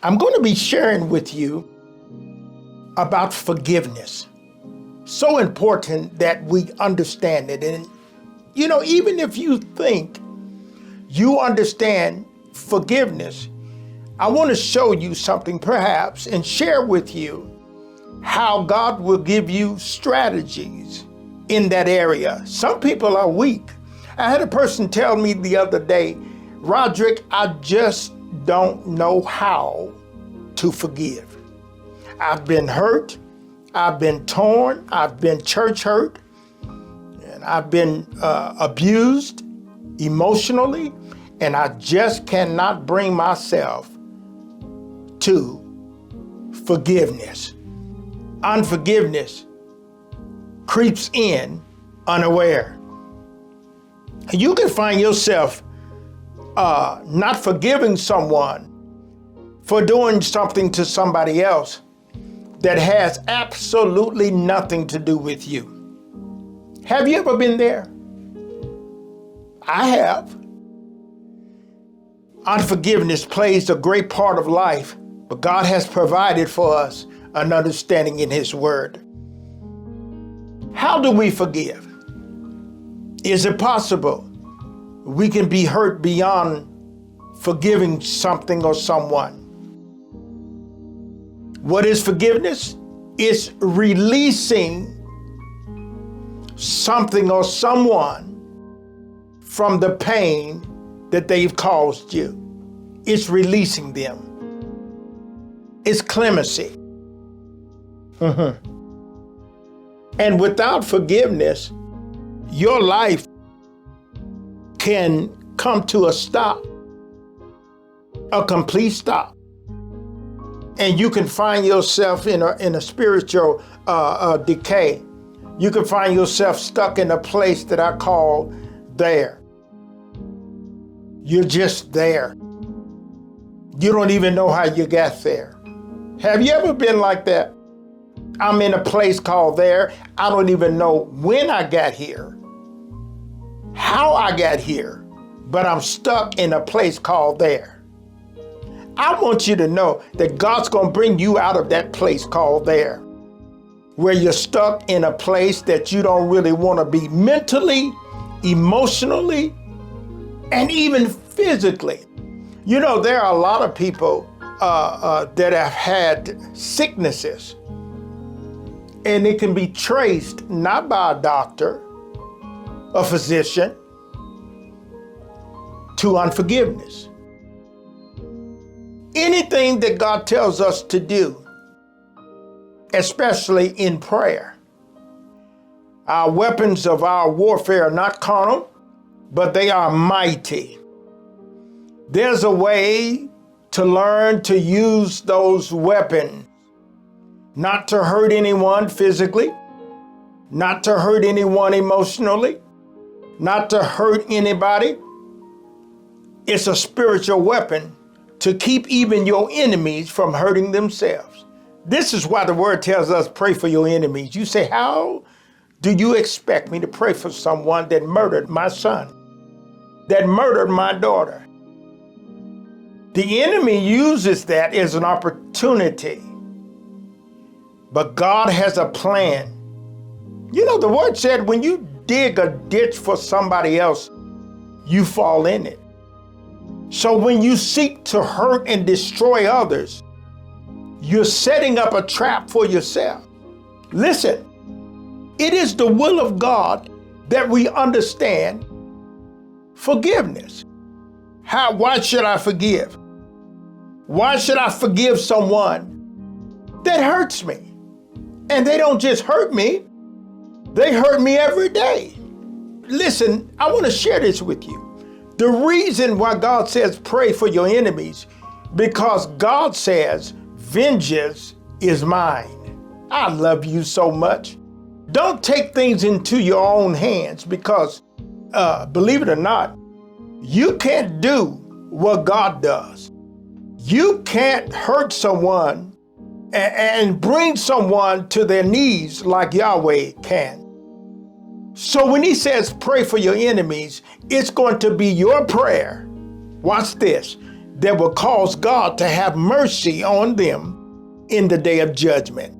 I'm going to be sharing with you about forgiveness. So important that we understand it. And, even if you think you understand forgiveness, I want to show you something perhaps and share with you how God will give you strategies in that area. Some people are weak. I had a person tell me the other day, Roderick, I just don't know how to forgive. I've been hurt, I've been torn, I've been church hurt, and I've been abused emotionally, and I just cannot bring myself to forgiveness. Unforgiveness creeps in unaware. You can find yourself not forgiving someone for doing something to somebody else that has absolutely nothing to do with you. Have you ever been there? I have. Unforgiveness plays a great part of life, but God has provided for us an understanding in His Word. How do we forgive? Is it possible we can be hurt beyond forgiving something or someone? What is forgiveness? It's releasing something or someone from the pain that they've caused you. It's releasing them. It's clemency. And without forgiveness, your life can come to a stop, a complete stop. And you can find yourself in a spiritual decay. You can find yourself stuck in a place that I call there. You're just there. You don't even know how you got there. Have you ever been like that? I'm in a place called there. I don't even know when I got here, how I got here, but I'm stuck in a place called there. I want you to know that God's going to bring you out of that place called there, where you're stuck in a place that you don't really want to be mentally, emotionally, and even physically. There are a lot of people that have had sicknesses, and it can be traced not by a doctor, a physician, to unforgiveness. Anything that God tells us to do, especially in prayer, our weapons of our warfare are not carnal, but they are mighty. There's a way to learn to use those weapons, not to hurt anyone physically, not to hurt anyone emotionally, not to hurt anybody. It's a spiritual weapon to keep even your enemies from hurting themselves. This is why the Word tells us, pray for your enemies. You say, how do you expect me to pray for someone that murdered my son, that murdered my daughter? The enemy uses that as an opportunity, but God has a plan. The Word said when you dig a ditch for somebody else, you fall in it. So when you seek to hurt and destroy others, you're setting up a trap for yourself. Listen, it is the will of God that we understand forgiveness. Why should I forgive? Why should I forgive someone that hurts me? And they don't just hurt me, they hurt me every day. Listen, I want to share this with you. The reason why God says pray for your enemies, because God says, vengeance is mine. I love you so much. Don't take things into your own hands because, believe it or not, you can't do what God does. You can't hurt someone and bring someone to their knees like Yahweh can. So when He says pray for your enemies, it's going to be your prayer. Watch this. that will cause God to have mercy on them in the day of judgment.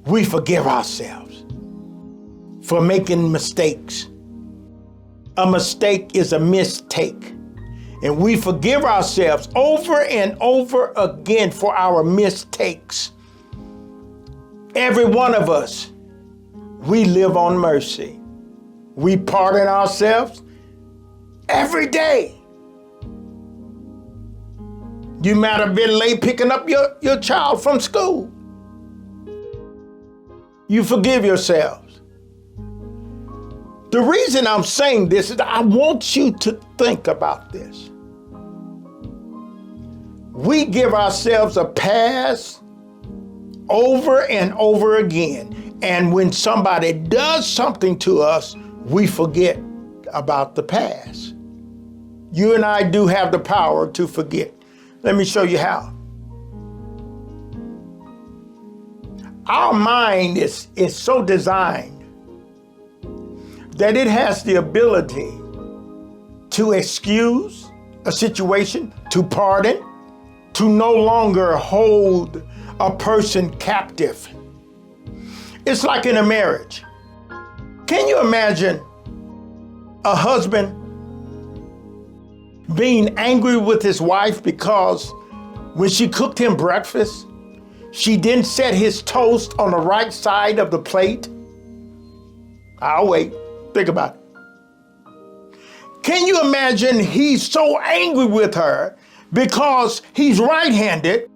We forgive ourselves for making mistakes. A mistake is a mistake. And we forgive ourselves over and over again for our mistakes. Every one of us, we live on mercy. We pardon ourselves every day. You might have been late picking up your child from school. You forgive yourselves. The reason I'm saying this is I want you to think about this. We give ourselves a pass over and over again. And when somebody does something to us, we forget about the past. You and I do have the power to forget. Let me show you how. Our mind is so designed that it has the ability to excuse a situation, to pardon, to no longer hold a person captive. It's like in a marriage. Can you imagine a husband being angry with his wife because when she cooked him breakfast, she didn't set his toast on the right side of the plate? I'll wait. Think about it. Can you imagine he's so angry with her because he's right-handed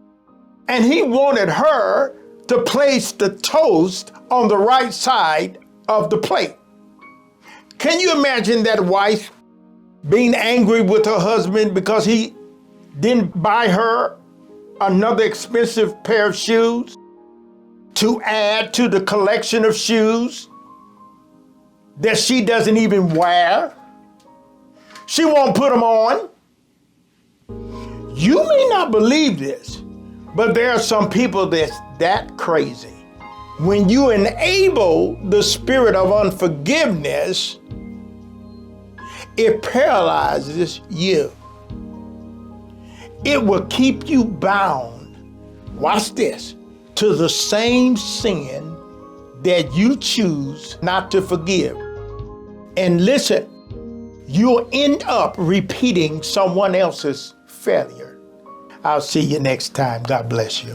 and he wanted her to place the toast on the right side of the plate? Can you imagine that wife being angry with her husband because he didn't buy her another expensive pair of shoes to add to the collection of shoes that she doesn't even wear? She won't put them on. You may not believe this, but there are some people that's that crazy. When you enable the spirit of unforgiveness, it paralyzes you. It will keep you bound, watch this, to the same sin that you choose not to forgive. And listen, you'll end up repeating someone else's failure. I'll see you next time. God bless you.